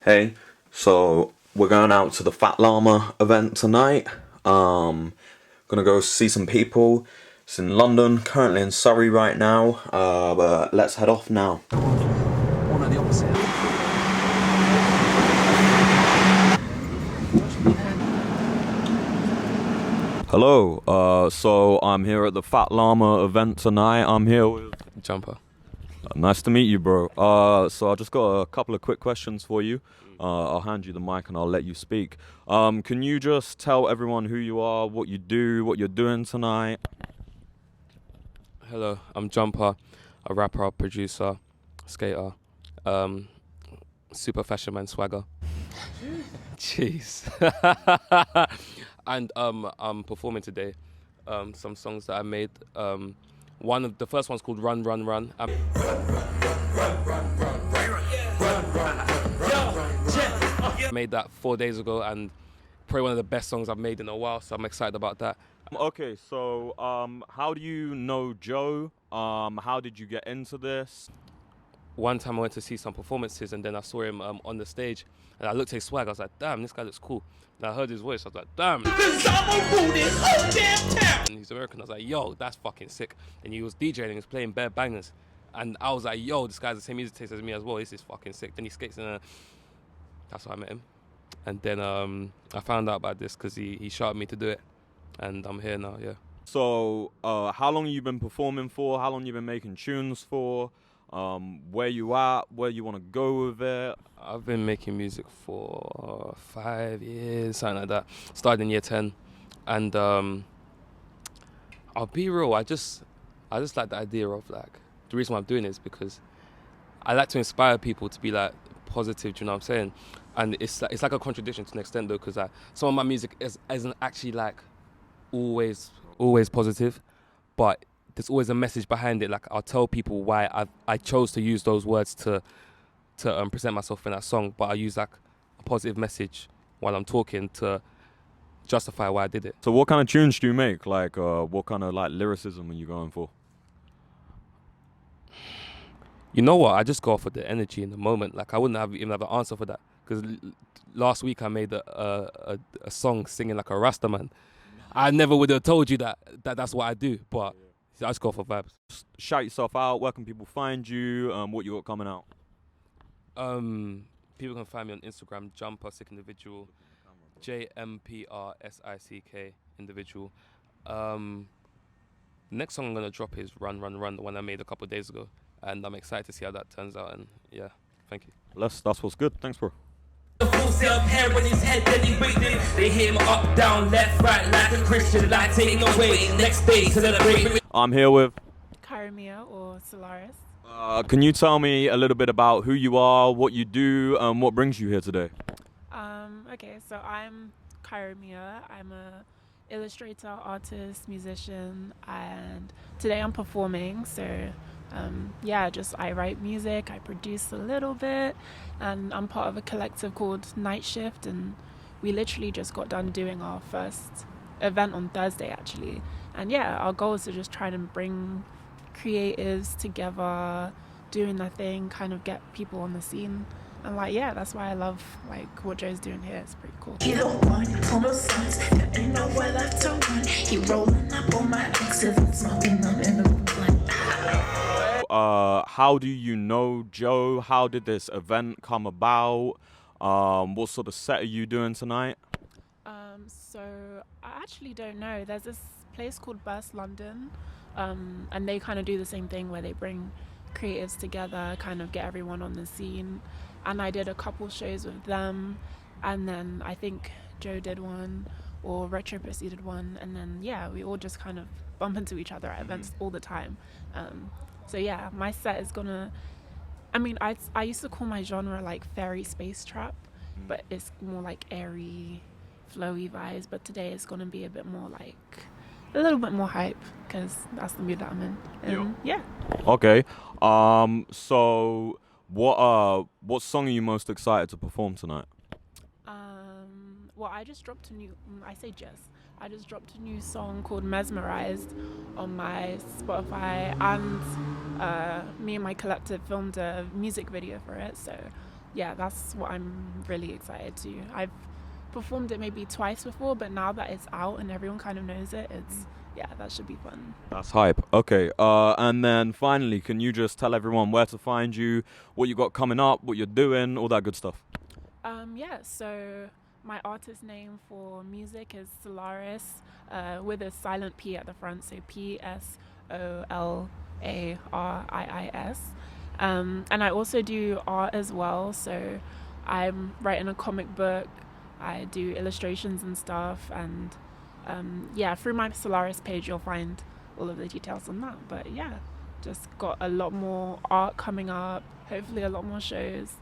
Hey, so we're going out to the Fat Llama event tonight. Gonna go see some people. It's in London, currently in Surrey right now. But let's head off now. One or the opposite. Hello, so I'm here at the Fat Llama event tonight. I'm here with Jumper. Nice to meet you, bro. So I just got a couple of quick questions for you. I'll hand you the mic and I'll let you speak. Can you just tell everyone who you are, what you do, what you're doing tonight? Hello, I'm Jumper, a rapper, producer, skater, super fashion man swagger. Jeez. And I'm performing today some songs that I made. The first one's called Run, Run, Run. I made that 4 days ago and probably one of the best songs I've made in a while, so I'm excited about that. Okay, so how do you know Joe? How did you get into this? One time I went to see some performances and then I saw him on the stage and I looked at his swag, I was like, damn, this guy looks cool. And I heard his voice, I was like, damn. And he's American, I was like, yo, that's fucking sick. And he was DJing and he was playing bare bangers. And I was like, yo, this guy's the same music taste as me as well, this is fucking sick. Then he skates and that's how I met him. And then I found out about this because he shouted me to do it. And I'm here now, yeah. So how long have you been performing for? How long have you been making tunes for? Where you at? Where you want to go with it? I've been making music for 5 years, something like that. Started in year 10. And I'll be real, I just like the idea of like, the reason why I'm doing it is because I like to inspire people to be like positive, do you know what I'm saying? And it's like a contradiction to an extent though, because some of my music isn't actually like always positive, but there's always a message behind it. Like I'll tell people why I chose to use those words to present myself in that song, but I use like a positive message while I'm talking to justify why I did it. So what kind of tunes do you make? Like what kind of like lyricism are you going for? You know what? I just go off with the energy in the moment. Like I wouldn't even have an answer for that because last week I made a song singing like a Rasta man. I never would have told you that's what I do, but I just go for vibes. Just shout yourself out. Where can people find you? What you got coming out? People can find me on Instagram, Jumper Sick Individual, JMPR SICK Individual. Next song I'm gonna drop is Run, Run, Run, the one I made a couple of days ago, and I'm excited to see how that turns out. And yeah, thank you. That's what's good. Thanks, bro. Hair in his head, then he waited. They hear him up, down, left, right, like a Christian, like taking away. Next day, celebrate. I'm here with Karimia or Psolariis. can you tell me a little bit about who you are, what you do, and what brings you here today? Okay, so I'm Karimia. I'm a illustrator, artist, musician, and today I'm performing. So I write music, I produce a little bit, and I'm part of a collective called Night Shift, and we literally just got done doing our first event on Thursday actually. And yeah, our goal is to just try to bring creatives together, doing their thing, kind of get people on the scene. And that's why I love what Joe's doing here. It's pretty cool. He don't want no sons, there ain't nowhere left to run. He rolling up on my exit, smoking up in the room like how do you know Joe? How did this event come about? What sort of set are you doing tonight? So I actually don't know. There's this place called Burst London, and they kind of do the same thing where they bring creatives together, kind of get everyone on the scene. And I did a couple shows with them, and then I think Joe did one, or RetroPxssy did one, and then we all just kind of bump into each other at events all the time. My set is gonna, I used to call my genre like fairy space trap, but it's more like airy, flowy vibes. But today it's gonna be a little bit more hype, because that's the mood that I'm in. And Okay. So what song are you most excited to perform tonight? I just dropped a new. I just dropped a new song called Mesmerized on my Spotify, and me and my collective filmed a music video for it. So yeah, that's what I'm really excited to. I've performed it maybe twice before, but now that it's out and everyone kind of knows it, that should be fun. That's hype. Okay, and then finally, can you just tell everyone where to find you, what you got coming up, what you're doing, all that good stuff? So my artist name for music is Psolariis, with a silent P at the front, so Psolariis. And I also do art as well, so I'm writing a comic book, I do illustrations and stuff, and through my Psolariis page you'll find all of the details on that. But yeah, just got a lot more art coming up, hopefully a lot more shows,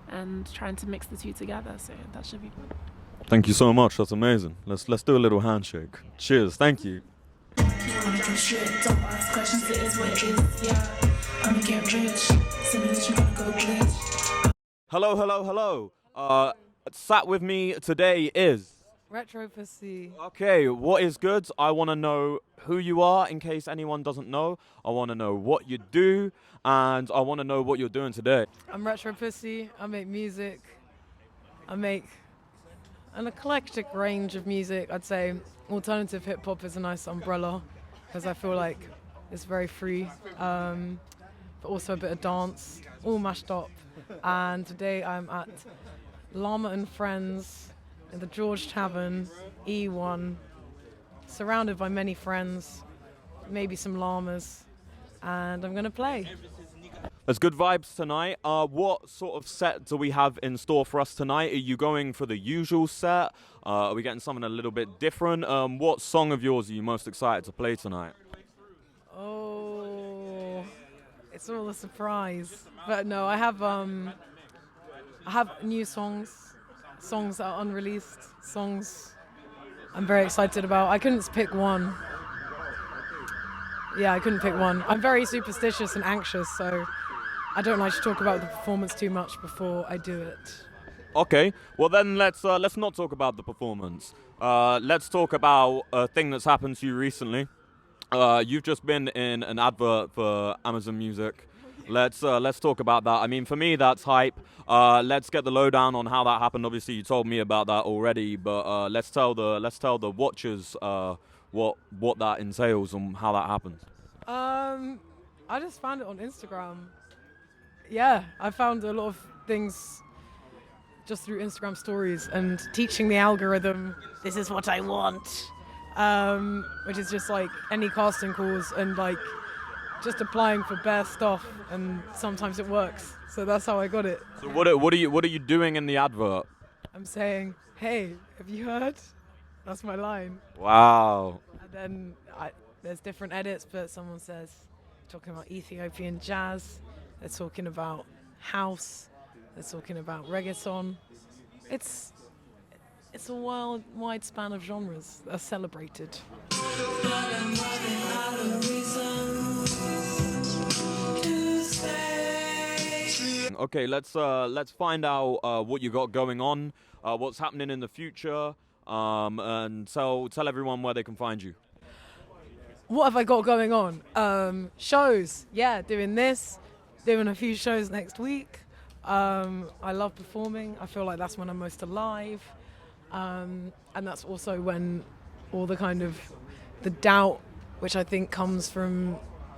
and trying to mix the two together, so that should be fun. Thank you so much. That's amazing. Let's do a little handshake. Cheers. Thank you. You wanna go straight, don't ask questions, it is what it is, yeah. I'ma get rich, so you gonna go glitch. Hello. Sat with me today is... RetroPxssy. Okay, what is good? I want to know who you are in case anyone doesn't know. I want to know what you do, and I want to know what you're doing today. I'm RetroPxssy. I make music. I make an eclectic range of music. I'd say alternative hip hop is a nice umbrella because I feel like it's very free, but also a bit of dance, all mashed up. And today I'm at Llama and Friends in the George Tavern, E1, surrounded by many friends, maybe some llamas, and I'm gonna play. There's good vibes tonight. What sort of set do we have in store for us tonight? Are you going for the usual set? Are we getting something a little bit different? What song of yours are you most excited to play tonight? Oh, it's all a surprise. But no, I have new songs that are unreleased, songs I'm very excited about. I couldn't pick one. Yeah, I couldn't pick one. I'm very superstitious and anxious, so I don't like to talk about the performance too much before I do it. Okay, well then let's not talk about the performance. Let's talk about a thing that's happened to you recently. You've just been in an advert for Amazon Music. Let's talk about that. I mean, for me, that's hype. Let's get the lowdown on how that happened. Obviously, you told me about that already, but let's tell the watchers what that entails and how that happened. I just found it on Instagram. Yeah, I found a lot of things just through Instagram stories and teaching the algorithm, this is what I want, which is just like any casting calls and like just applying for bare stuff, and sometimes it works. So that's how I got it. So what are you doing in the advert? I'm saying, hey, have you heard? That's my line. Wow. And then there's different edits, but someone says, talking about Ethiopian jazz, they're talking about house, they're talking about reggaeton. It's a wide span of genres that are celebrated. Okay, let's find out what you got going on, what's happening in the future, and tell everyone where they can find you. What have I got going on? Shows, yeah, doing a few shows next week. I love performing. I feel like that's when I'm most alive, and that's also when all the kind of the doubt, which I think comes from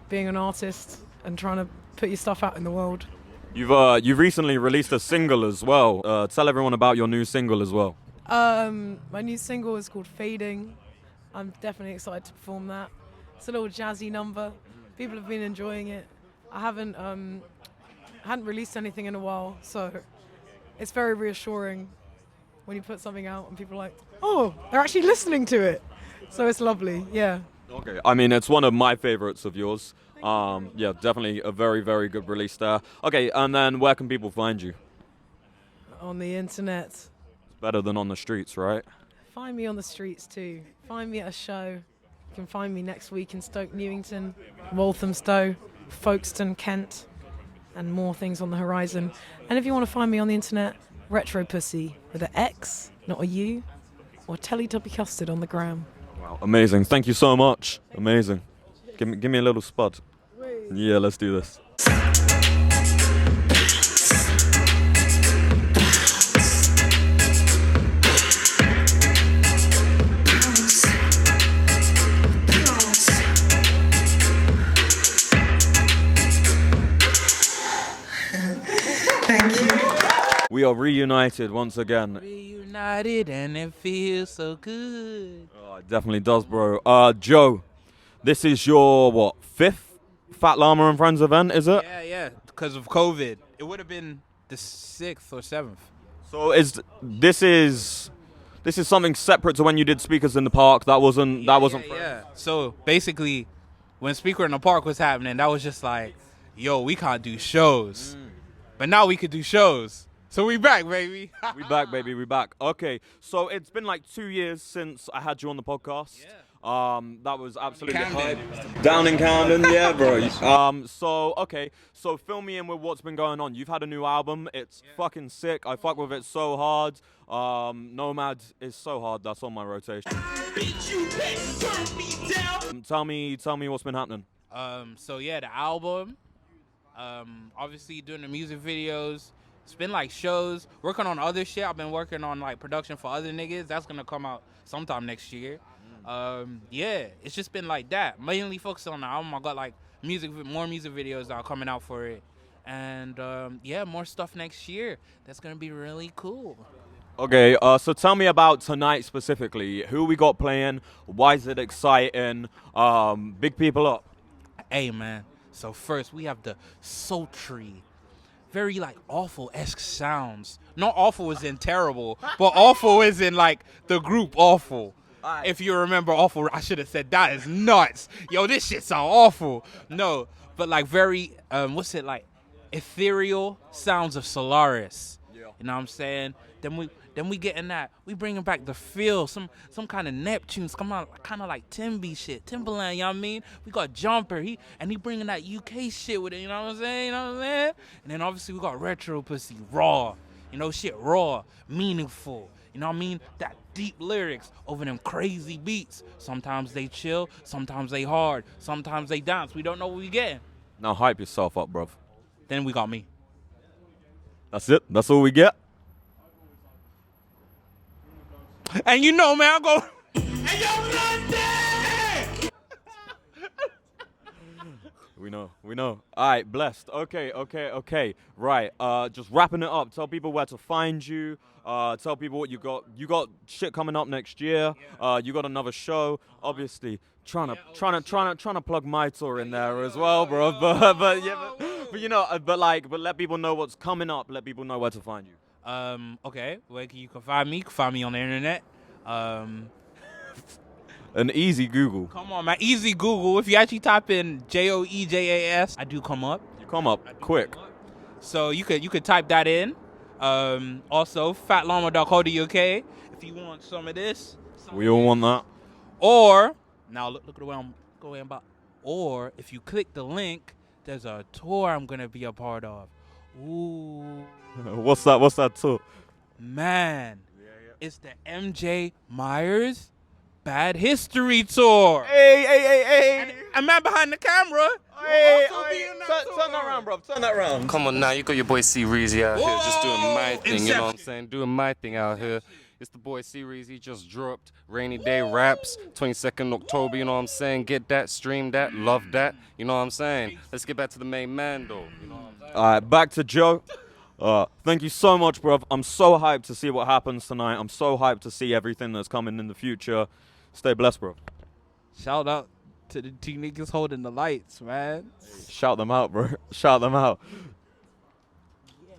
being an artist and trying to put your stuff out in the world. You've recently released a single as well. Tell everyone about your new single as well. My new single is called Fading. I'm definitely excited to perform that. It's a little jazzy number. People have been enjoying it. I hadn't released anything in a while, so it's very reassuring when you put something out and people are like, oh, they're actually listening to it. So it's lovely, yeah. Okay, I mean, it's one of my favorites of yours. Yeah, definitely a very, very good release there. Okay, and then where can people find you? On the internet. It's better than on the streets, right? Find me on the streets too. Find me at a show. You can find me next week in Stoke Newington, Walthamstow, Folkestone, Kent, and more things on the horizon. And if you want to find me on the internet, RetroPxssy with an X, not a U, or Teletubby Custard on the gram. Wow, amazing. Thank you so much. Amazing. Give me a little spud. Yeah, let's do this. are reunited once again. Reunited and it feels so good. Oh, it definitely does, bro. Joe, this is your, what, 5th Fat Llama and Friends event, is it? Yeah, because of COVID. It would have been the 6th or 7th. So this is something separate to when you did Speakers in the Park. That wasn't. Yeah. So basically, when Speaker in the Park was happening, that was just like, yo, we can't do shows, but now we could do shows. So we back, baby. We back, baby. We back. Okay. So it's been like 2 years since I had you on the podcast. Yeah. That was absolutely Camden. hype. Down in Camden, yeah, bro. So fill me in with what's been going on. You've had a new album. It's fucking sick. I fuck with it so hard. Nomad is so hard. That's on my rotation. Tell me what's been happening. So yeah, the album. Obviously doing the music videos. It's been like shows. Working on other shit. I've been working on like production for other niggas. That's gonna come out sometime next year. Yeah, it's just been like that. Mainly focused on the album. I got like more music videos that are coming out for it, and yeah, more stuff next year. That's gonna be really cool. Okay, so tell me about tonight specifically. Who we got playing? Why is it exciting? Big people up. Hey man, so first we have the sultry, very like awful-esque sounds. Not awful as in terrible, but awful as in like the group awful. If you remember awful, I should have said that is nuts. Yo, this shit sound awful. No, but like very, what's it like? Ethereal sounds of Psolariis. Yeah. You know what I'm saying? Then we getting that. We bringing back the feel, some kind of Neptunes, come out kind of like Timby shit, Timberland. You know what I mean? We got Jumper. He bringing that UK shit with it. You know what I'm saying? You know what I'm saying? And then obviously we got RetroPxssy, raw. You know, shit raw, meaningful. You know what I mean? That deep lyrics over them crazy beats. Sometimes they chill, sometimes they hard, sometimes they dance. We don't know what we getting. Now hype yourself up, bruv. Then we got me. That's it? That's all we get? And you know, man, I'm going. We know. All right, blessed. Okay. Right, just wrapping it up. Tell people where to find you. Tell people what you got. You got shit coming up next year. You got another show. Obviously, trying to plug my tour in there as well, bro. But you know, but let people know what's coming up. Let people know where to find you. Okay, where you can find me? You can find me on the internet. An easy Google. Come on, man. Easy Google. If you actually type in Joejas, I do come up. You come up quick. So you could type that in. Also, fatllama.co.uk if you want some of this. We all want that. Or, now look at the way I'm going about. Or, if you click the link, there's a tour I'm going to be a part of. Ooh. What's that tour? Man, it's the MJ Meyers Bad History Tour. Hey. And man behind the camera. Hey, turn that around, bro. Turn that around. Come on now, you got your boy Psolariis out here just doing my thing, you know what I'm saying? Doing my thing out here. It's the boy Psolariis, he just dropped Rainy Day Raps, 22nd October, you know what I'm saying? Get that, stream that, love that, you know what I'm saying? Let's get back to the main man though, you know what I'm saying? Alright, back to Joe. Thank you so much, bruv. I'm so hyped to see what happens tonight. I'm so hyped to see everything that's coming in the future. Stay blessed, bro. Shout out to the two niggas holding the lights, man. Shout them out, bro. Shout them out.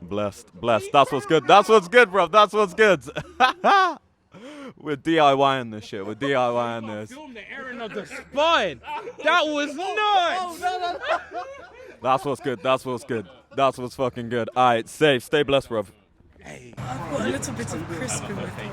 Blessed. That's what's good, bro. That's what's good. We're DIYing this shit. Film the airing of the spine. That was nuts. That's what's good. That's what's fucking good. All right, safe. Stay blessed, bro. I've got a little bit of crisp in my throat.